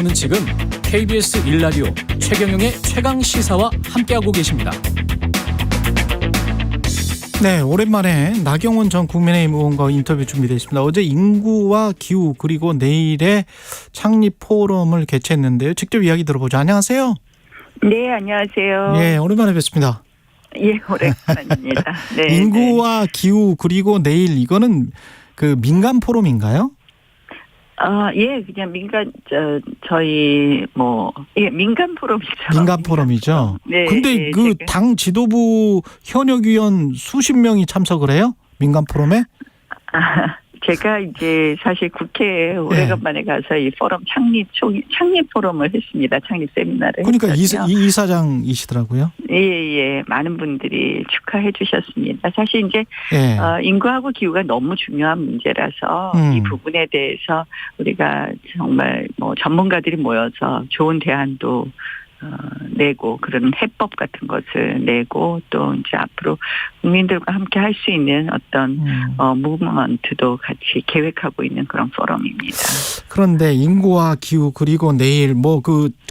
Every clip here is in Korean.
는 지금 KBS 1라디오 최경영의 최강시사와 함께하고 계십니다. 네, 오랜만에 나경원 전 국민의힘 의원과 인터뷰 준비되어 있습니다. 어제 인구와 기후 그리고 내일의 창립 포럼을 개최했는데요. 직접 이야기 들어보죠. 안녕하세요. 네, 안녕하세요. 예, 오랜만에 뵙습니다. 예, 오랜만입니다. 네, 인구와 기후 그리고 내일 이거는 그 민간 포럼인가요? 예, 그냥 저희 민간 포럼이죠. 민간 포럼이죠. 네. 근데 네, 그 당 지도부 현역 위원 수십 명이 참석을 해요? 민간 포럼에? 제가 이제 사실 국회에 오래간만에 가서 이 포럼 창립 포럼을 했습니다. 창립 세미나를. 그러니까 했거든요. 이사장이시더라고요. 예. 많은 분들이 축하해 주셨습니다. 사실 이제 예. 인구하고 기후가 너무 중요한 문제라서 이 부분에 대해서 우리가 정말 전문가들이 모여서 좋은 대안도 내고 그런 해법 같은 것을 내고 또 이제 앞으로 국민들과 함께 할 수 있는 어떤 무브먼트도 같이 계획하고 있는 그런 포럼입니다. 그런데 인구와 기후 그리고 내일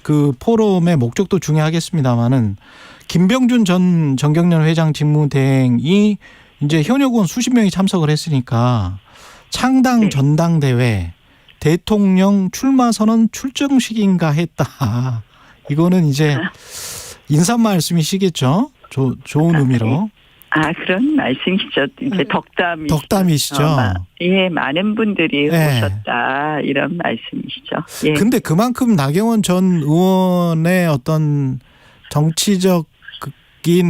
그 포럼의 목적도 중요하겠습니다만은 김병준 전 정경련 회장 직무대행이 이제 현역 의원 수십 명이 참석을 했으니까 창당 네. 전당대회 대통령 출마 선언 출정식인가 했다. 이거는 이제 인사 말씀이시겠죠? 좋은 의미로. 그런 말씀이시죠. 이제 덕담이시죠. 많은 분들이 네. 오셨다 이런 말씀이시죠. 예. 근데 그만큼 나경원 전 의원의 어떤 정치적인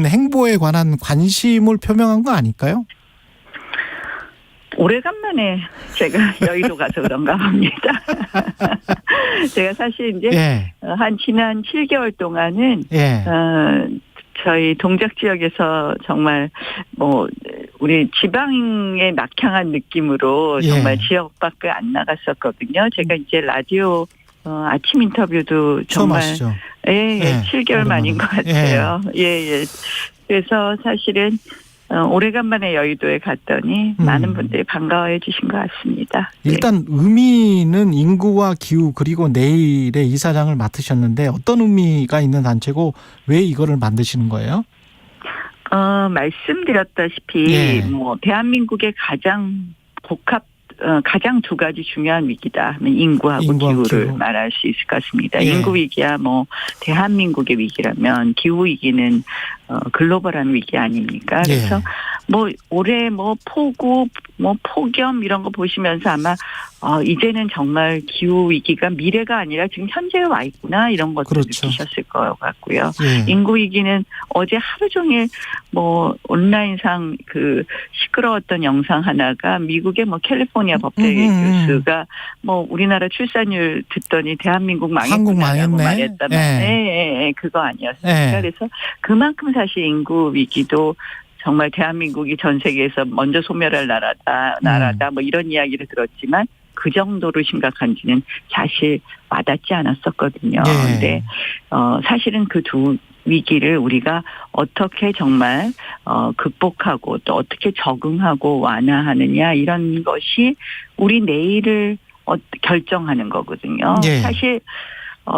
행보에 관한 관심을 표명한 거 아닐까요? 오래간만에 제가 여의도 가서 그런가 봅니다. 제가 사실 이제 지난 7개월 동안은 저희 동작 지역에서 정말 우리 지방에 낙향한 느낌으로 정말 지역 밖에 안 나갔었거든요. 제가 이제 라디오 아침 인터뷰도 정말 7개월 만인 것 같아요. 예. 그래서 사실은 오래간만에 여의도에 갔더니 많은 분들이 반가워해 주신 것 같습니다. 일단 의미는 인구와 기후 그리고 내일의 이사장을 맡으셨는데 어떤 의미가 있는 단체고 왜 이거를 만드시는 거예요? 말씀드렸다시피 대한민국의 가장 가장 두 가지 중요한 위기다 하면 인구하고 기후를 말할 수 있을 것 같습니다. 인구 위기야 대한민국의 위기라면 기후 위기는 글로벌한 위기 아닙니까? 그래서 올해 폭우 폭염 이런 거 보시면서 아마 이제는 정말 기후 위기가 미래가 아니라 지금 현재에 와 있구나 이런 것도 느끼셨을 것 같고요. 인구 위기는 어제 하루 종일 온라인상 그 시끄러웠던 영상 하나가 미국의 캘리포니아 법대 교수가 우리나라 출산율 듣더니 대한민국 망했구나라고 말했다면 그거 아니었습니까? 그래서 그만큼 사실 인구 위기도 정말 대한민국이 전 세계에서 먼저 소멸할 나라다 이런 이야기를 들었지만 그 정도로 심각한지는 사실 와닿지 않았었거든요. 근데 사실은 그 두 위기를 우리가 어떻게 정말 극복하고 또 어떻게 적응하고 완화하느냐 이런 것이 우리 내일을 결정하는 거거든요. 사실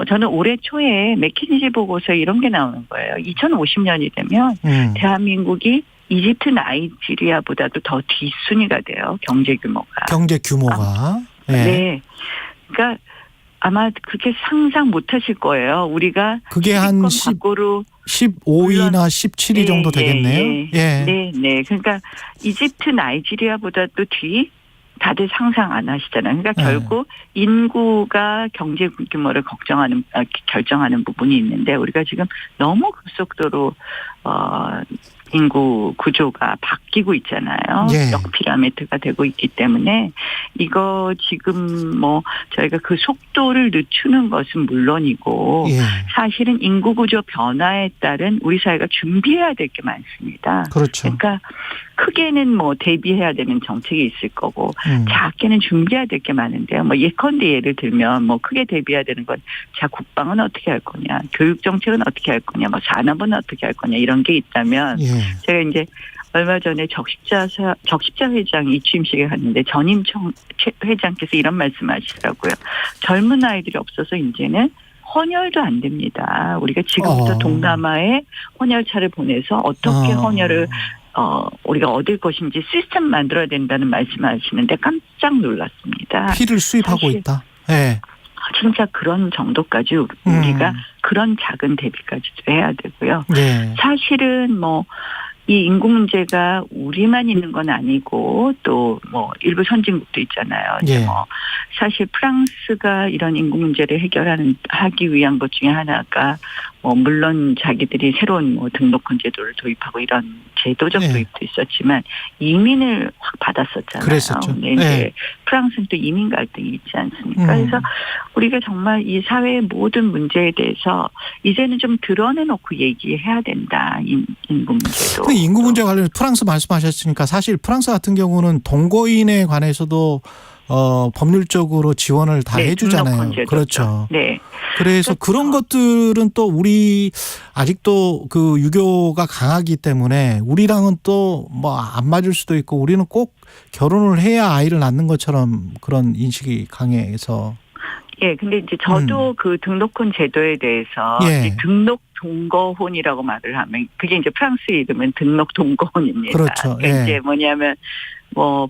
저는 올해 초에 맥킨지 보고서에 이런 게 나오는 거예요. 2050년이 되면 대한민국이 이집트 나이지리아보다도 더 뒷순위가 돼요. 경제 규모가. 네. 그러니까 아마 그렇게 상상 못 하실 거예요. 우리가 그게 한 15위나 17위 정도 되겠네요. 네. 그러니까 이집트 나이지리아보다도 뒤 다들 상상 안 하시잖아요. 그러니까 결국 인구가 경제 규모를 결정하는 부분이 있는데 우리가 지금 너무 급속도로 인구 구조가 바뀌고 있잖아요. 역피라미드가 되고 있기 때문에 이거 지금 저희가 그 속도를 늦추는 것은 물론이고 사실은 인구 구조 변화에 따른 우리 사회가 준비해야 될 게 많습니다. 그러니까 크게는 대비해야 되는 정책이 있을 거고 작게는 준비해야 될 게 많은데요. 예컨대 예를 들면 크게 대비해야 되는 건 국방은 어떻게 할 거냐, 교육 정책은 어떻게 할 거냐, 산업은 어떻게 할 거냐 이런 게 있다면 제가 이제 얼마 전에 적십자 회장 이취임식에 갔는데 전임 회장께서 이런 말씀하시더라고요. 젊은 아이들이 없어서 이제는 헌혈도 안 됩니다. 우리가 지금부터 동남아에 헌혈차를 보내서 어떻게 헌혈을 우리가 얻을 것인지 시스템 만들어야 된다는 말씀하시는데 깜짝 놀랐습니다. 피를 수입하고 있다. 네. 진짜 그런 정도까지 우리가 그런 작은 대비까지도 해야 되고요. 네. 사실은 이 인구 문제가 우리만 있는 건 아니고 또 일부 선진국도 있잖아요. 예. 사실 프랑스가 이런 인구 문제를 하기 위한 것 중에 하나가 물론 자기들이 새로운 등록권 제도를 도입하고 이런 제도적 도입도 있었지만 이민을 확 받았었잖아요. 그랬었죠. 근데 이제 프랑스는 또 이민 갈등이 있지 않습니까? 그래서 우리가 정말 이 사회의 모든 문제에 대해서 이제는 좀 드러내놓고 얘기해야 된다. 인구 문제도. 인구 문제 관련 프랑스 말씀하셨으니까 사실 프랑스 같은 경우는 동거인에 관해서도 법률적으로 지원을 다 해주잖아요. 그렇죠. 네. 그래서 그런 것들은 또 우리 아직도 그 유교가 강하기 때문에 우리랑은 또 안 맞을 수도 있고 우리는 꼭 결혼을 해야 아이를 낳는 것처럼 그런 인식이 강해서. 예, 근데 이제 저도 그 등록혼 제도에 대해서 이제 등록 동거혼이라고 말을 하면 그게 이제 프랑스 이름은 등록 동거혼입니다. 그렇죠. 그러니까 이제 뭐냐면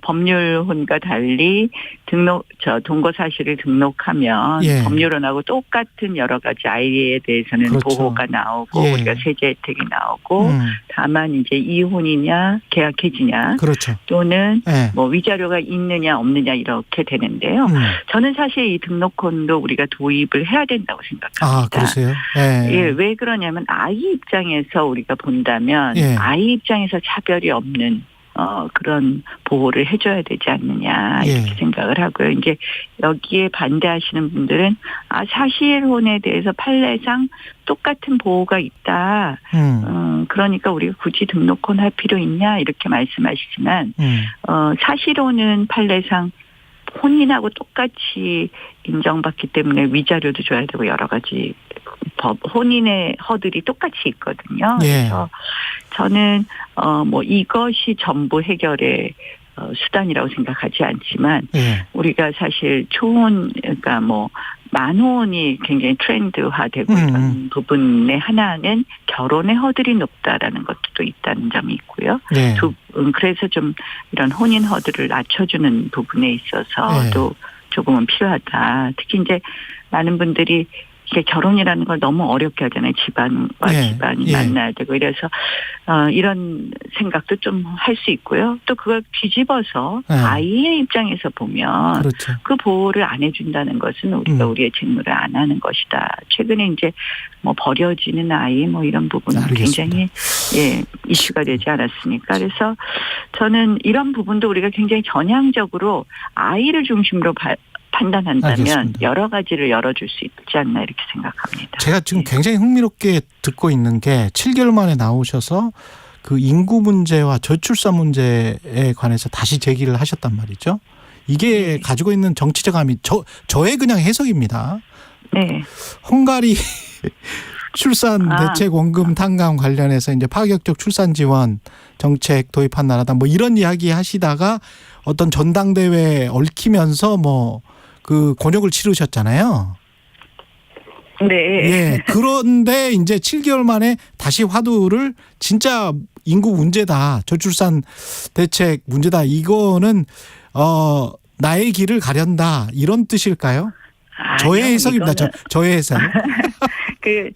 법률혼과 달리 동거 사실을 등록하면 법률혼하고 똑같은 여러 가지 아이에 대해서는 그렇죠. 보호가 나오고 우리가 세제 혜택이 나오고 다만 이제 이혼이냐 계약 해지냐 그렇죠. 또는 위자료가 있느냐 없느냐 이렇게 되는데요. 저는 사실 이 등록혼도 우리가 도입을 해야 된다고 생각합니다. 아, 그러세요? 예, 왜 그러냐면 아이 입장에서 우리가 본다면 아이 입장에서 차별이 없는 그런 보호를 해줘야 되지 않느냐 이렇게 생각을 하고요. 이제 여기에 반대하시는 분들은 사실혼에 대해서 판례상 똑같은 보호가 있다. 그러니까 우리가 굳이 등록혼 할 필요 있냐 이렇게 말씀하시지만 사실혼은 판례상 혼인하고 똑같이 인정받기 때문에 위자료도 줘야 되고 여러 가지 혼인의 허들이 똑같이 있거든요. 그래서 저는 이것이 전부 해결의 수단이라고 생각하지 않지만 우리가 사실 초혼 그러니까 만혼이 굉장히 트렌드화되고 이런 부분의 하나는 결혼의 허들이 높다라는 것도 또 있다는 점이 있고요. 그래서 좀 이런 혼인 허들을 낮춰주는 부분에 있어서 또 조금은 필요하다. 특히 이제 많은 분들이 이게 결혼이라는 걸 너무 어렵게 하잖아요. 집안과 집안이 만나야 되고 이래서 이런 생각도 좀 할 수 있고요. 또 그걸 뒤집어서 아이의 입장에서 보면 그렇죠. 그 보호를 안 해준다는 것은 우리가 우리의 직무를 안 하는 것이다. 최근에 이제 버려지는 아이 이런 부분은 굉장히 이슈가 되지 않았습니까? 그래서 저는 이런 부분도 우리가 굉장히 전향적으로 아이를 중심으로 판단한다면 알겠습니다. 여러 가지를 열어줄 수 있지 않나 이렇게 생각합니다. 제가 지금 굉장히 흥미롭게 듣고 있는 게 7개월 만에 나오셔서 그 인구 문제와 저출산 문제에 관해서 다시 제기를 하셨단 말이죠. 이게 가지고 있는 정치적 함의 저의 그냥 해석입니다. 네. 헝가리 출산 대책 원금 탕감 관련해서 이제 파격적 출산 지원 정책 도입한 나라다 이런 이야기 하시다가 어떤 전당대회에 얽히면서 그 곤욕을 치르셨잖아요. 네. 그런데 이제 7개월 만에 다시 화두를 진짜 인구 문제다. 저출산 대책 문제다. 이거는 나의 길을 가련다. 이런 뜻일까요? 저의 해석입니다. 저의 해석. 이제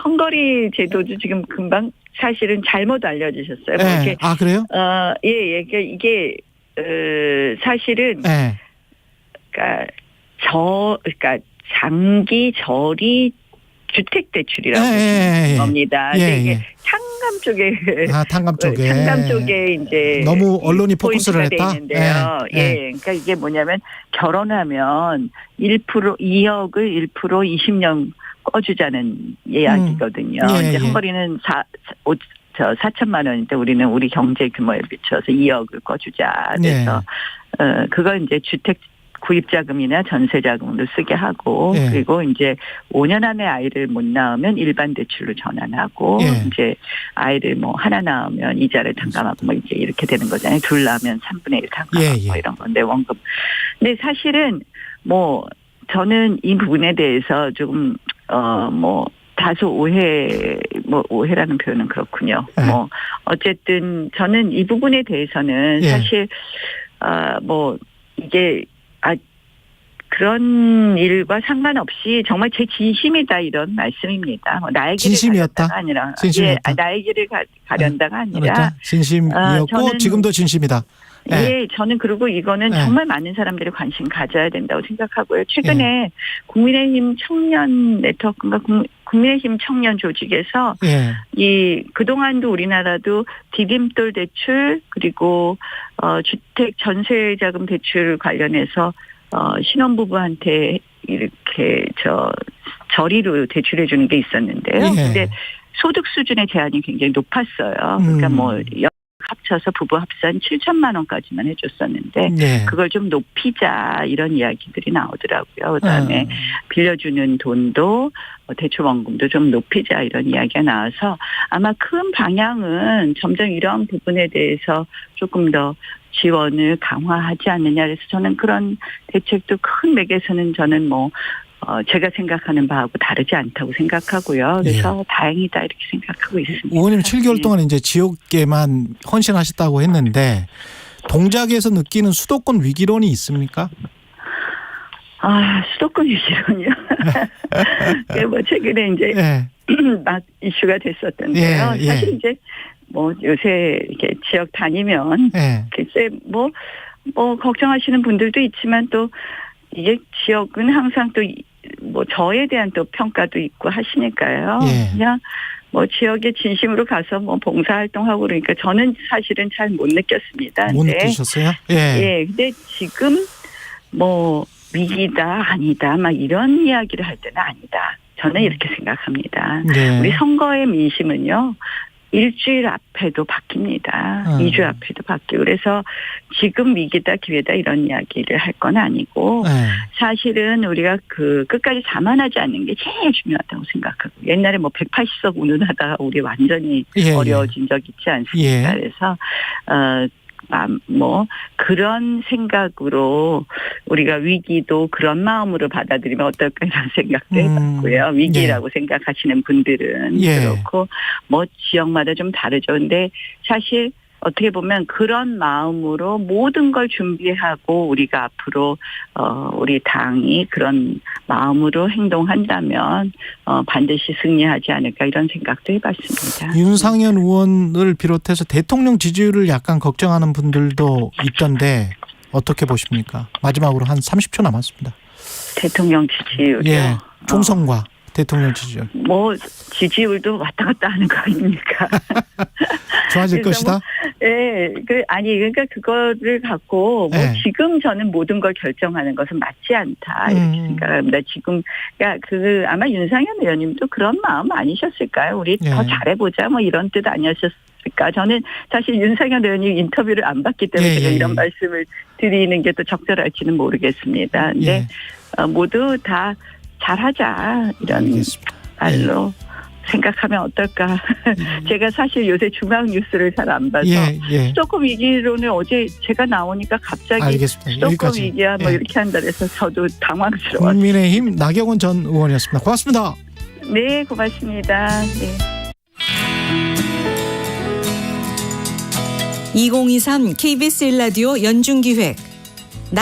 헝가리 제도도 지금 금방 사실은 잘못 알려주셨어요. 그래요? 이게 사실은 그러니까 장기 저리 주택 대출이라고 보시는 겁니다. 이게 탕감 쪽에 이제 너무 언론이 포커스를 했다. 있는데요. 그러니까 이게 뭐냐면 결혼하면 2억을 1% 20년 꺼주자는 이야기거든요. 이제 헝가리는 4천만 원인데 우리는 우리 경제 규모에 비춰서 2억을 꺼주자. 그래서 그걸 이제 주택 구입자금이나 전세자금으로 쓰게 하고 예. 그리고 이제 5년 안에 아이를 못 낳으면 일반 대출로 전환하고 예. 이제 아이를 뭐 하나 낳으면 이자를 탕감하고 뭐 이제 이렇게 되는 거잖아요. 둘 낳으면 3분의 1 탕감하고 예, 예. 뭐 이런 건데 원금. 근데 사실은 뭐 저는 이 부분에 대해서 조금 뭐 다소 오해라는 표현은 그렇군요. 네. 뭐 어쨌든 저는 이 부분에 대해서는 예. 사실 뭐 이게 그런 일과 상관없이 정말 제 진심이다 이런 말씀입니다. 뭐 나의 길을 진심이었다? 가련다가 아니라 진심이었다? 예, 나의 길을 가련다가 아니라 그러니까 진심이었고 저는 지금도 진심이다. 예. 예, 저는 그리고 이거는 예. 정말 많은 사람들이 관심 가져야 된다고 생각하고요. 최근에 국민의힘 청년 네트워크인가 국민의힘 청년 조직에서 예. 이 그동안도 우리나라도 디딤돌 대출 그리고 주택 전세 자금 대출 관련해서 신혼부부한테 이렇게 저리로 대출해 주는 게 있었는데요. 예. 근데 소득 수준의 제한이 굉장히 높았어요. 그러니까 뭐 합쳐서 부부 합산 7천만 원까지만 해줬었는데 예. 그걸 좀 높이자 이런 이야기들이 나오더라고요. 그다음에 빌려주는 돈도 대출 원금도 좀 높이자 이런 이야기가 나와서 아마 큰 방향은 점점 이런 부분에 대해서 조금 더 지원을 강화하지 않느냐. 그래서 저는 그런 대책도 큰 맥에서는 저는 뭐 제가 생각하는 바하고 다르지 않다고 생각하고요. 그래서 예. 다행이다 이렇게 생각하고 있습니다. 의원님 7개월 동안 이제 지역에만 헌신하셨다고 했는데 동작에서 느끼는 수도권 위기론이 있습니까? 수도권 위기론이요. 뭐 최근에 이제 예. 막 이슈가 됐었던데요. 예, 예. 사실 이제 뭐 요새 이렇게 지역 다니면 예. 글쎄 뭐 걱정하시는 분들도 있지만 또 이게 지역은 항상 또 뭐 저에 대한 또 평가도 있고 하시니까요. 예. 그냥 뭐 지역에 진심으로 가서 뭐 봉사활동하고 그러니까 저는 사실은 잘 못 느꼈습니다. 못 근데 느끼셨어요? 예. 예. 근데 지금 뭐 위기다 아니다 막 이런 이야기를 할 때는 아니다. 저는 이렇게 생각합니다. 네. 우리 선거의 민심은요. 일주일 앞에도 바뀝니다. 2주 앞에도 바뀌고 그래서 지금 위기다 기회다 이런 이야기를 할 건 아니고 예. 사실은 우리가 끝까지 자만하지 않는 게 제일 중요하다고 생각하고 옛날에 뭐 180석 운운하다가 우리 완전히 예, 어려워진 적 있지 않습니까? 예. 그래서 뭐 그런 생각으로 우리가 위기도 그런 마음으로 받아들이면 어떨까 이런 생각도 해봤고요. 위기라고 생각하시는 분들은 예. 그렇고 뭐 지역마다 좀 다르죠. 근데 사실 어떻게 보면 그런 마음으로 모든 걸 준비하고 우리가 앞으로 우리 당이 그런 마음으로 행동한다면 반드시 승리하지 않을까 이런 생각도 해봤습니다. 윤상현 의원을 비롯해서 대통령 지지율을 약간 걱정하는 분들도 있던데 어떻게 보십니까? 마지막으로 한 30초 남았습니다. 대통령 지지율이요. 예. 총선과 대통령 지지율. 뭐 지지율도 왔다 갔다 하는 거 아닙니까? 좋아질 것이다? 그러니까 그거를 갖고 뭐 예. 지금 저는 모든 걸 결정하는 것은 맞지 않다 이렇게 생각합니다. 지금 그러니까 아마 윤상현 의원님도 그런 마음 아니셨을까요? 우리 예. 더 잘해보자 뭐 이런 뜻 아니었을까? 저는 사실 윤상현 의원님 인터뷰를 안 봤기 때문에 제가 이런 말씀을 드리는 게 또 적절할지는 모르겠습니다. 근데 모두 다 잘하자 이런 알겠습니다. 말로 생각하면 어떨까. 제가 사실 요새 중앙 뉴스를 잘 안 봐서 수도권 위기론을 어제 제가 나오니까 갑자기 알겠습니다. 수도권 여기까지. 위기야 뭐 이렇게 한다 그래서 저도 당황스러웠어요. 국민의힘 나경원 전 의원이었습니다. 고맙습니다. 네, 고맙습니다. 네. 2023 KBS 1라디오 연중기획